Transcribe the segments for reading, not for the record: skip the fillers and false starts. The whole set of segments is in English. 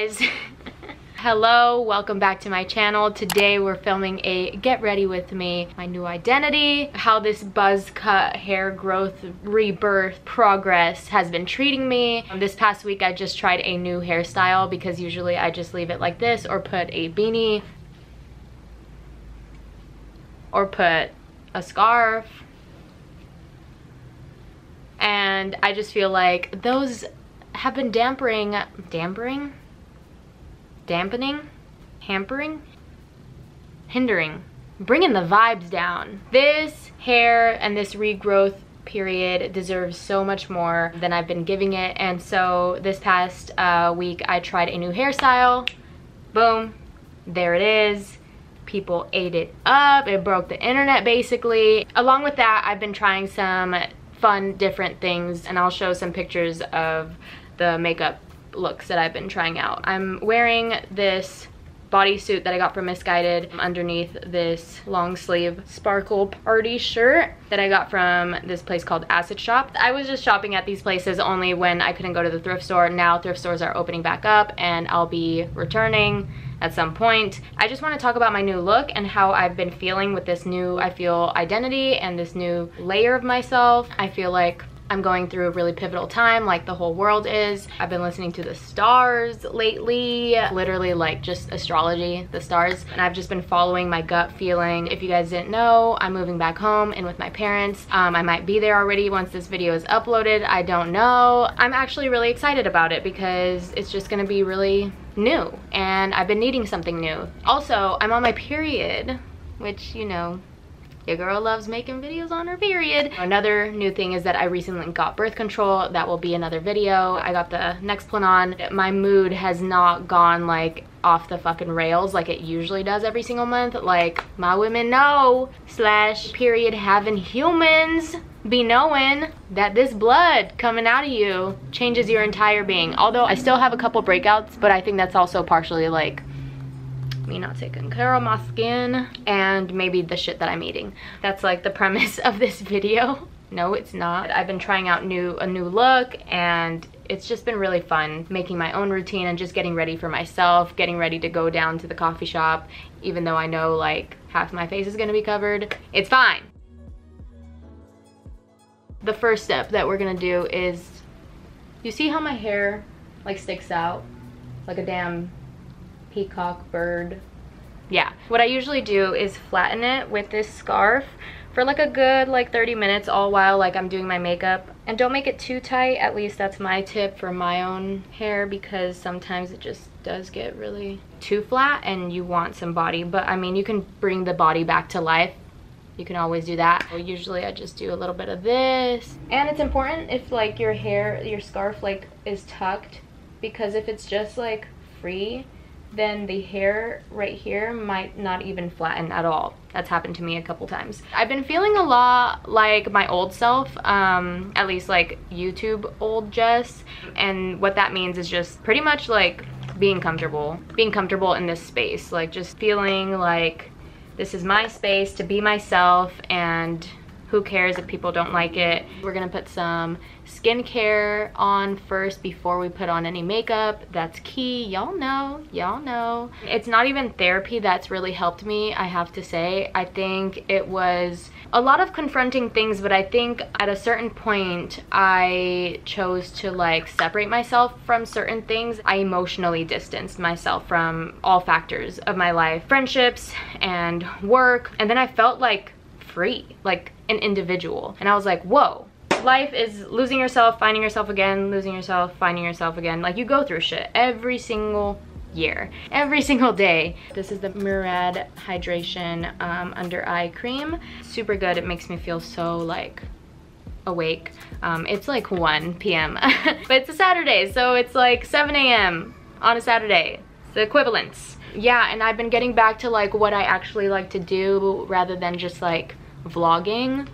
guys. Hello, welcome back to my channel. Today we're filming a get ready with me, my new identity, how this buzz cut hair growth rebirth progress has been treating me. This past week I just tried a new hairstyle because usually I just leave it like this or put a beanie or put a scarf, and I just feel like those have been hampering, hindering, bringing the vibes down. This hair and this regrowth period deserves so much more than I've been giving it, and so this past week I tried a new hairstyle. Boom, there it is. People ate it up. It broke the internet basically. Along with that, I've been trying some fun different things, and I'll show some pictures of the makeup looks that I've been trying out. I'm wearing this bodysuit that I got from Missguided underneath this long sleeve sparkle party shirt that I got from this place called Acid Shop. I was just shopping at these places only when I couldn't go to the thrift store. Now thrift stores are opening back up and I'll be returning at some point. I just want to talk about my new look and how I've been feeling with this new, I feel, identity and this new layer of myself. I feel like I'm going through a really pivotal time, like the whole world is. I've been listening to the stars lately, literally like just astrology, the stars, and I've just been following my gut feeling. If you guys didn't know, I'm moving back home and with my parents. I might be there already once this video is uploaded, I don't know. I'm actually really excited about it because it's just gonna be really new and I've been needing something new. Also, I'm on my period, which, you know, your girl loves making videos on her period. Another new thing is that I recently got birth control. That will be another video. I got the Nexplanon. My mood has not gone like off the fucking rails like it usually does every single month. Like my women know / period having humans be knowing that this blood coming out of you changes your entire being. Although I still have a couple breakouts, but I think that's also partially like me not taking care of my skin and maybe the shit that I'm eating. That's like the premise of this video. No, it's not. I've been trying out a new look, and it's just been really fun making my own routine and just getting ready for myself, getting ready to go down to the coffee shop, even though I know like half my face is gonna be covered. It's fine. The first step that we're gonna do is, you see how my hair like sticks out like a damn peacock bird? Yeah, what I usually do is flatten it with this scarf for like a good like 30 minutes, all while like I'm doing my makeup. And don't make it too tight, at least that's my tip for my own hair, because sometimes it just does get really too flat and you want some body. But I mean, you can bring the body back to life. You can always do that. Usually I just do a little bit of this. And it's important if like your hair, your scarf like is tucked, because if it's just like free, then the hair right here might not even flatten at all. That's happened to me a couple times. I've been feeling a lot like my old self, at least like YouTube old Jess. And what that means is just pretty much like being comfortable in this space. Like just feeling like this is my space to be myself, and who cares if people don't like it. We're gonna put some skincare on first before we put on any makeup. That's key. Y'all know. It's not even therapy that's really helped me, I have to say. I think it was a lot of confronting things, but I think at a certain point I chose to like separate myself from certain things. I emotionally distanced myself from all factors of my life, friendships and work, and then I felt like free, like an individual. And I was like, whoa, life is losing yourself, finding yourself again, losing yourself, finding yourself again. Like you go through shit every single year, every single day. This is the Murad hydration under eye cream. Super good. It makes me feel so like awake. It's like 1 p.m. but it's a Saturday, so it's like 7 a.m. on a Saturday. It's the equivalence. Yeah, and I've been getting back to like what I actually like to do rather than just like vlogging.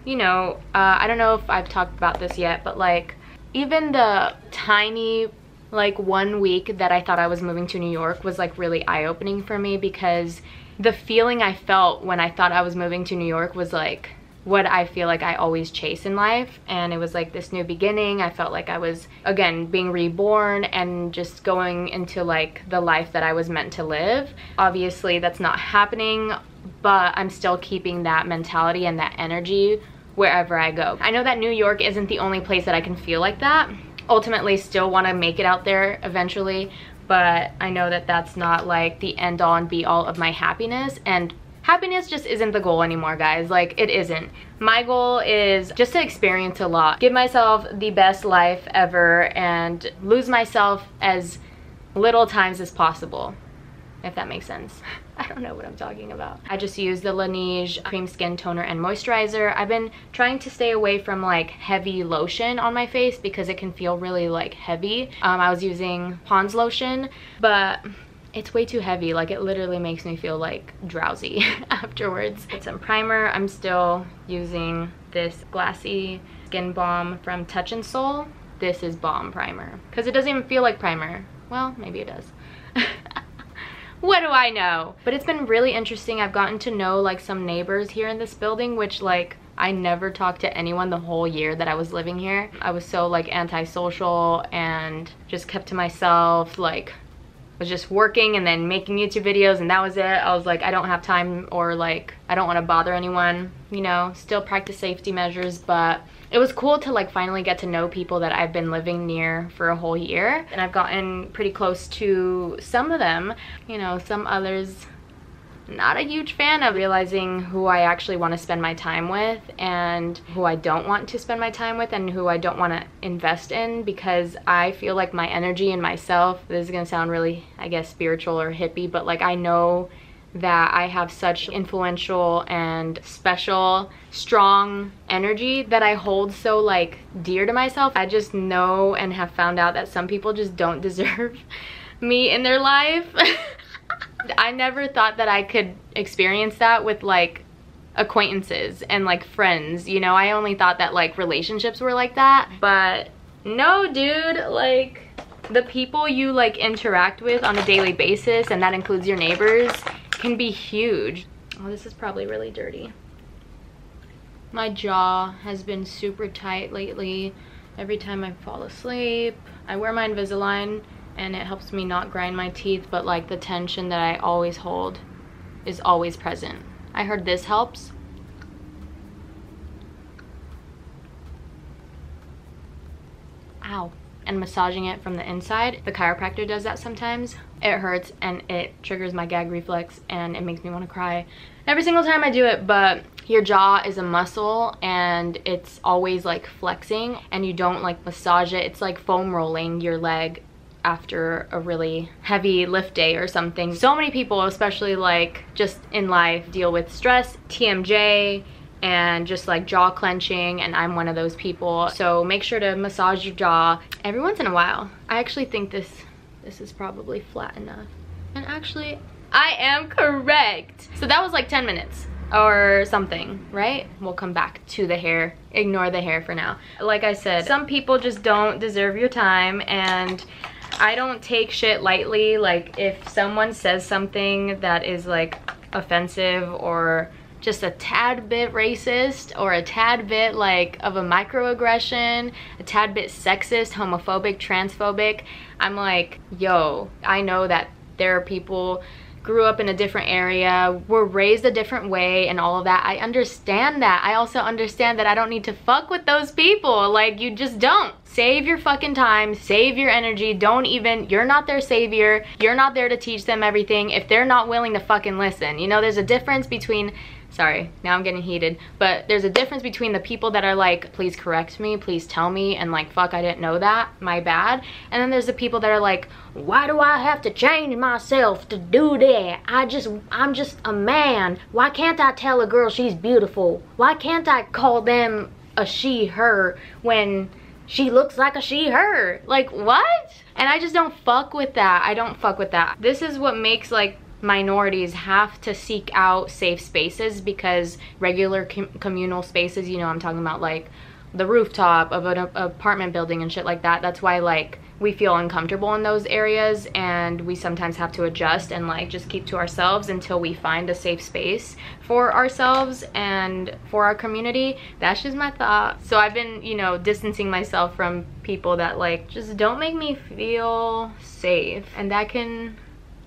You know, I don't know if I've talked about this yet, but like even the tiny like 1 week that I thought I was moving to New York was like really eye-opening for me, because the feeling I felt when I thought I was moving to New York was like what I feel like I always chase in life, and it was like this new beginning. I felt like I was, again, being reborn and just going into like the life that I was meant to live. Obviously that's not happening, but I'm still keeping that mentality and that energy wherever I go. I know that New York isn't the only place that I can feel like that. Ultimately still want to make it out there eventually, but I know that that's not like the end all and be all of my happiness, and happiness just isn't the goal anymore, guys. Like, it isn't. My goal is just to experience a lot, give myself the best life ever, and lose myself as little times as possible, if that makes sense. I don't know what I'm talking about. I just use the Laneige cream skin toner and moisturizer. I've been trying to stay away from like heavy lotion on my face because it can feel really like heavy. I was using Pond's lotion, but it's way too heavy. Like, it literally makes me feel like drowsy afterwards. It's some primer. I'm still using this glassy skin balm from Touch in Soul. This is balm primer because it doesn't even feel like primer. Well, maybe it does. What do I know? But it's been really interesting. I've gotten to know like some neighbors here in this building, which like I never talked to anyone the whole year that I was living here. I was so like antisocial and just kept to myself, like was just working and then making YouTube videos, and that was it. I was like, I don't have time, or like I don't want to bother anyone, you know. Still practice safety measures, but it was cool to like finally get to know people that I've been living near for a whole year, and I've gotten pretty close to some of them, you know. Some others not a huge fan of, realizing who I actually want to spend my time with and who I don't want to spend my time with, and who I don't want to invest in, because I feel like my energy and myself, this is gonna sound really, I guess, spiritual or hippie, but like I know that I have such influential and special, strong energy that I hold so like dear to myself. I just know and have found out that some people just don't deserve me in their life. I never thought that I could experience that with like acquaintances and like friends, you know. I only thought that like relationships were like that, but no, dude, like the people you like interact with on a daily basis, and that includes your neighbors, can be huge. Oh, this is probably really dirty. My jaw has been super tight lately. Every time I fall asleep, I wear my Invisalign and it helps me not grind my teeth, but like the tension that I always hold is always present. I heard this helps. Ow. And massaging it from the inside. The chiropractor does that sometimes. It hurts and it triggers my gag reflex and it makes me want to cry every single time I do it. But your jaw is a muscle and it's always like flexing, and you don't like massage it. It's like foam rolling your leg after a really heavy lift day or something. So many people, especially like just in life, deal with stress, TMJ, and just like jaw clenching, and I'm one of those people. So make sure to massage your jaw every once in a while. I actually think this is probably flat enough, and actually I am correct. So that was like 10 minutes or something, right? We'll come back to the hair. Ignore the hair for now. Like I said, some people just don't deserve your time, and I don't take shit lightly. Like if someone says something that is like offensive or just a tad bit racist, or a tad bit like of a microaggression, a tad bit sexist, homophobic, transphobic, I'm like, yo, I know that there are people grew up in a different area, were raised a different way and all of that. I understand that. I also understand that I don't need to fuck with those people. Like, you just don't. Save your fucking time, save your energy. Don't even, you're not their savior. You're not there to teach them everything if they're not willing to fucking listen. You know, there's a difference between, sorry, now I'm getting heated, but there's a difference between the people that are like, please correct me, please tell me, and like, fuck, I didn't know that, my bad. And then there's the people that are like, why do I have to change myself to do that? I'm just a man. Why can't I tell a girl she's beautiful? Why can't I call them a she, her, when she looks like a she, her? Like, what? And I just don't fuck with that. I don't fuck with that. This is what makes like minorities have to seek out safe spaces, because regular communal spaces, you know, I'm talking about like the rooftop of an apartment building and shit like that. That's why like we feel uncomfortable in those areas, and we sometimes have to adjust and like just keep to ourselves until we find a safe space for ourselves and for our community. That's just my thought. So I've been, you know, distancing myself from people that like just don't make me feel safe, and that can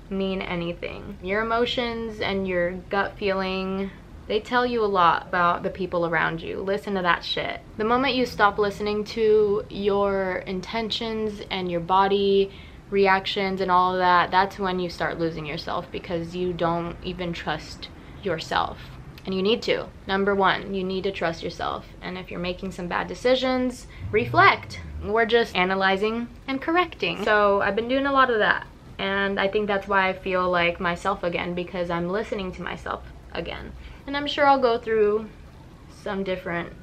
mean anything. Your emotions and your gut feeling, they tell you a lot about the people around you. Listen to that shit. The moment you stop listening to your intentions and your body reactions and all of that, that's when you start losing yourself, because you don't even trust yourself. And you need to. Number one, you need to trust yourself. And if you're making some bad decisions, reflect. We're just analyzing and correcting. So I've been doing a lot of that. And I think that's why I feel like myself again, because I'm listening to myself again. And I'm sure I'll go through some different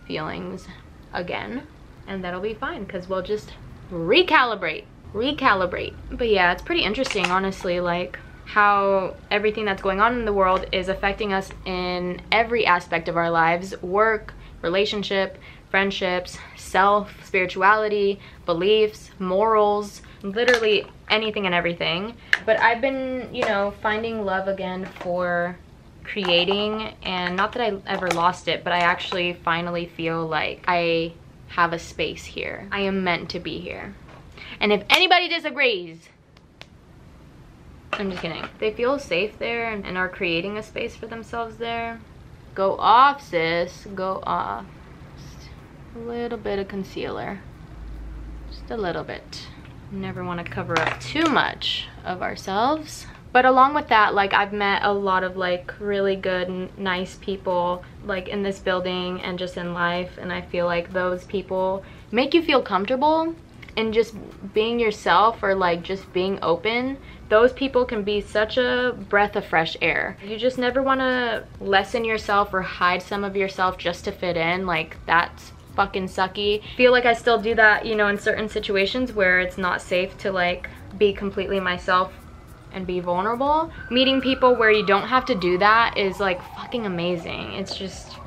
feelings again, and that'll be fine, because we'll just recalibrate. But yeah, it's pretty interesting, honestly, like how everything that's going on in the world is affecting us in every aspect of our lives: work, relationship, friendships, self, spirituality, beliefs, morals, literally anything and everything. But I've been, you know, finding love again for creating, and not that I ever lost it, but I actually finally feel like I have a space here. I am meant to be here. And if anybody disagrees, I'm just kidding. They feel safe there and are creating a space for themselves there. Go off, sis. Go off. Just a little bit of concealer. Just a little bit. Never want to cover up too much of ourselves. But along with that, like, I've met a lot of like really good, nice people like in this building and just in life, and I feel like those people make you feel comfortable in just being yourself, or like just being open. Those people can be such a breath of fresh air. You just never want to lessen yourself or hide some of yourself just to fit in. Like, that's fucking sucky. I feel like I still do that, you know, in certain situations where it's not safe to like be completely myself and be vulnerable. Meeting people where you don't have to do that is like fucking amazing. It's just,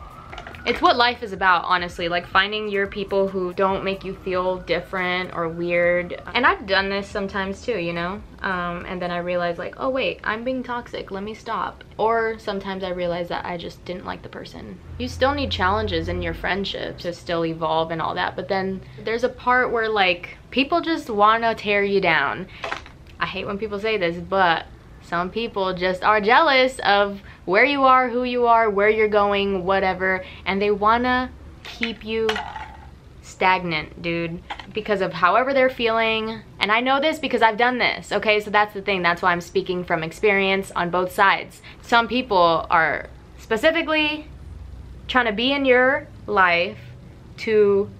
it's what life is about, honestly. Like, finding your people who don't make you feel different or weird. And I've done this sometimes too, you know? And then I realize like, oh wait, I'm being toxic, let me stop. Or sometimes I realize that I just didn't like the person. You still need challenges in your friendship to still evolve and all that, but then there's a part where like people just wanna tear you down. I hate when people say this, but some people just are jealous of where you are, who you are, where you're going, whatever, and they wanna keep you stagnant, dude, because of however they're feeling. And I know this because I've done this, okay? So that's the thing. That's why I'm speaking from experience on both sides. Some people are specifically trying to be in your life to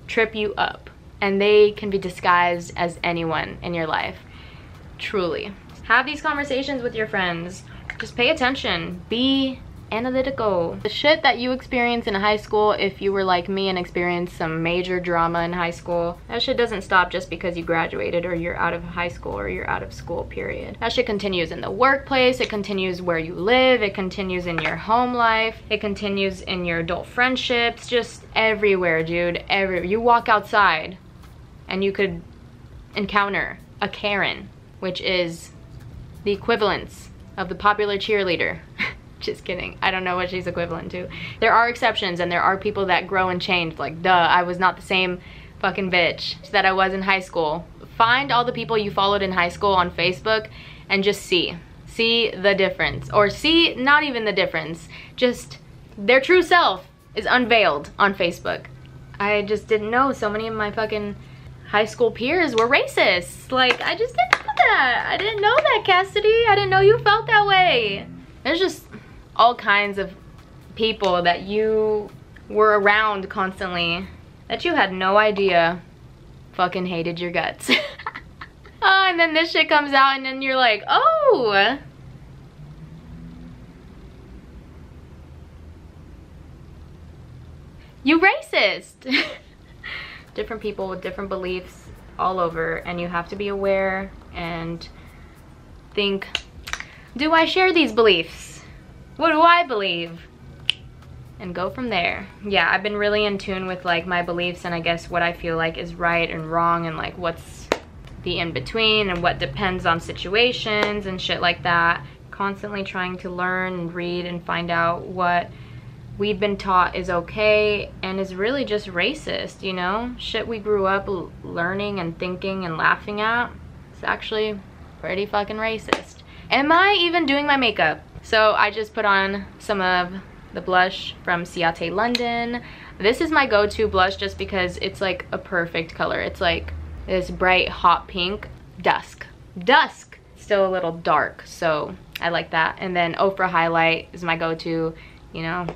trip you up, and they can be disguised as anyone in your life. Truly. Have these conversations with your friends. Just pay attention. Be analytical. The shit that you experience in high school, if you were like me and experienced some major drama in high school, that shit doesn't stop just because you graduated or you're out of high school or you're out of school, period. That shit continues in the workplace. It continues where you live. It continues in your home life. It continues in your adult friendships. Just everywhere, dude. Everywhere. You walk outside and you could encounter a Karen, which is the equivalence of the popular cheerleader. Just kidding. I don't know what she's equivalent to. There are exceptions, and there are people that grow and change. Like, duh, I was not the same fucking bitch that I was in high school. Find all the people you followed in high school on Facebook and just see the difference. Or see not even the difference. Just their true self is unveiled on Facebook. I just didn't know so many of my fucking high school peers were racist. Like, I just didn't know that. I didn't know that, Cassidy. I didn't know you felt that way. There's just all kinds of people that you were around constantly that you had no idea fucking hated your guts. Oh, and then this shit comes out and then you're like, oh, you racist. Different people with different beliefs all over, and you have to be aware and think, do I share these beliefs? What do I believe? and go from there. Yeah, I've been really in tune with like my beliefs and I guess what I feel like is right and wrong and like what's the in between and what depends on situations and shit like that. Constantly trying to learn and read and find out what we'd been taught is okay and is really just racist, you know? Shit we grew up learning and thinking and laughing at. It's actually pretty fucking racist. Am I even doing my makeup? So I just put on some of the blush from Ciate London. This is my go-to blush just because it's like a perfect color. It's like this bright hot pink. Dusk. Still a little dark, so I like that. And then Ofra highlight is my go-to, you know.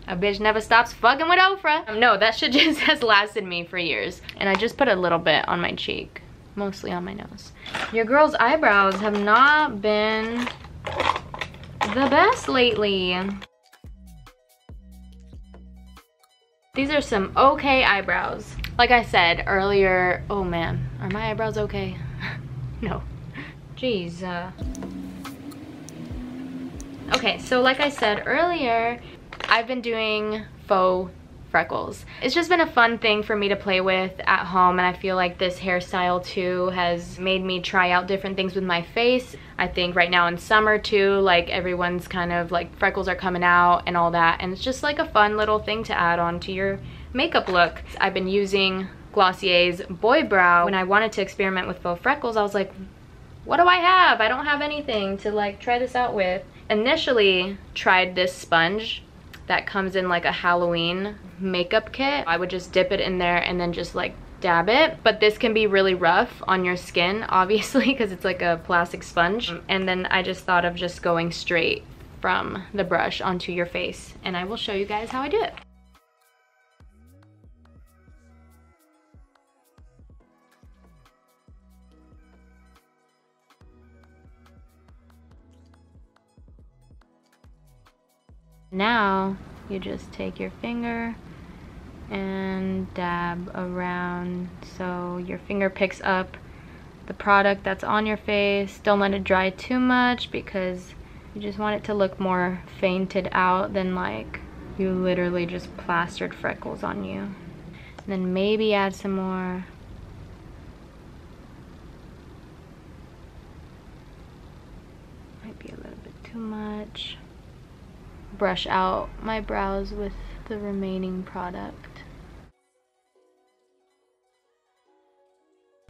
A bitch never stops fucking with Ofra. No, that shit just has lasted me for years. And I just put a little bit on my cheek, mostly on my nose. Your girl's eyebrows have not been the best lately. These are some okay eyebrows. Like I said earlier, oh man, are my eyebrows okay? No. Jeez. Okay, so like I said earlier, I've been doing faux freckles. It's just been a fun thing for me to play with at home, and I feel like this hairstyle too has made me try out different things with my face. I think right now in summer too, like everyone's kind of like freckles are coming out and all that, and it's just like a fun little thing to add on to your makeup look. I've been using Glossier's Boy Brow. When I wanted to experiment with faux freckles, I was like, what do I have? I don't have anything to like try this out with. Initially tried this sponge that comes in like a Halloween makeup kit. I would just dip it in there and then just like dab it. But this can be really rough on your skin, obviously, because it's like a plastic sponge. And then I just thought of just going straight from the brush onto your face. And I will show you guys how I do it. Now you just take your finger and dab around so your finger picks up the product that's on your face. Don't let it dry too much because you just want it to look more fainted out than like you literally just plastered freckles on you. And then maybe add some more. Might be a little bit too much. Brush out my brows with the remaining product.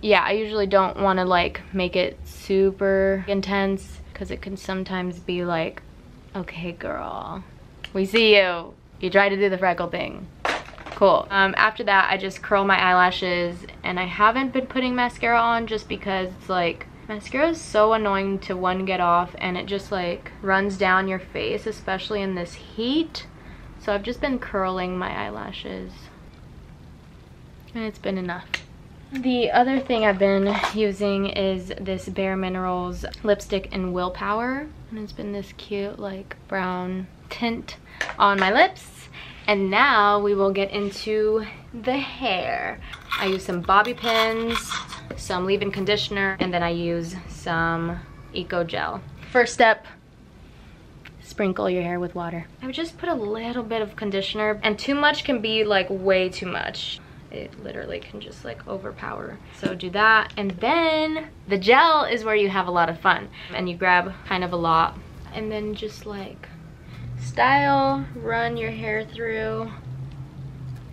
Yeah, I usually don't want to like make it super intense because it can sometimes be like, okay girl, we see you. You try to do the freckle thing. Cool. After that, I just curl my eyelashes, and I haven't been putting mascara on just because it's like, mascara is so annoying to get off, and it just like runs down your face, especially in this heat. So I've just been curling my eyelashes, and it's been enough. The other thing I've been using is this Bare Minerals lipstick in Willpower, and it's been this cute like brown tint on my lips. And now we will get into the hair. I use some bobby pins, some leave-in conditioner, and then I use some Eco Gel. First step, sprinkle your hair with water. I would just put a little bit of conditioner, and too much can be like way too much. It literally can just like overpower. So do that, and then the gel is where you have a lot of fun. And you grab kind of a lot, and then just like style, run your hair through,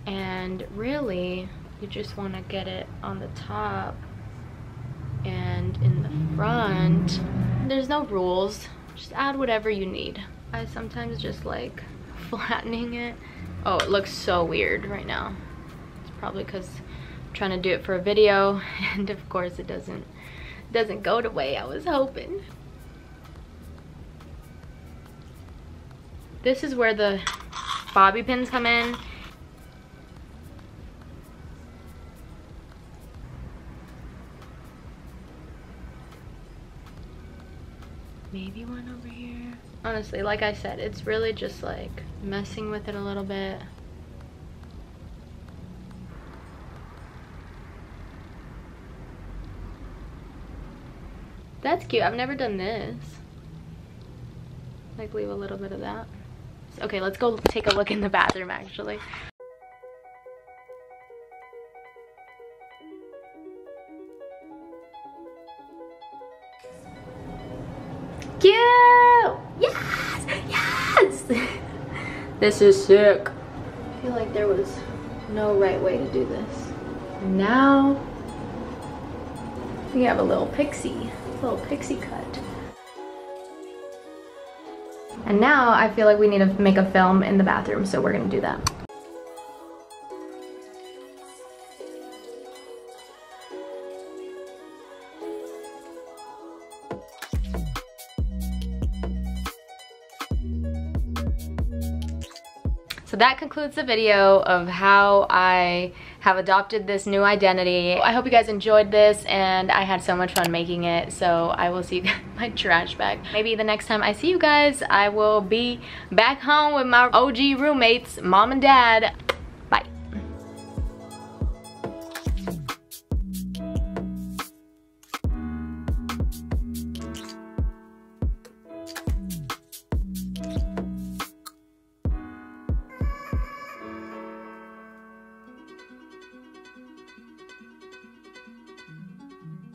and really you just want to get it on the top and in the front. There's no rules, just add whatever you need. I sometimes just like flattening it. Oh, it looks so weird right now. It's probably because I'm trying to do it for a video, and of course it doesn't go the way I was hoping. This is where the bobby pins come in. Maybe one over here. Honestly, like I said, it's really just like messing with it a little bit. That's cute. I've never done this. Like leave a little bit of that. Okay, let's go take a look in the bathroom actually. Cute! Yes! Yes! This is sick. I feel like there was no right way to do this. Now we have a little pixie cut. And now I feel like we need to make a film in the bathroom, so we're gonna do that. So that concludes the video of how I have adopted this new identity. I hope you guys enjoyed this, and I had so much fun making it. So I will see you guys in my trash bag. Maybe the next time I see you guys, I will be back home with my OG roommates, mom and dad.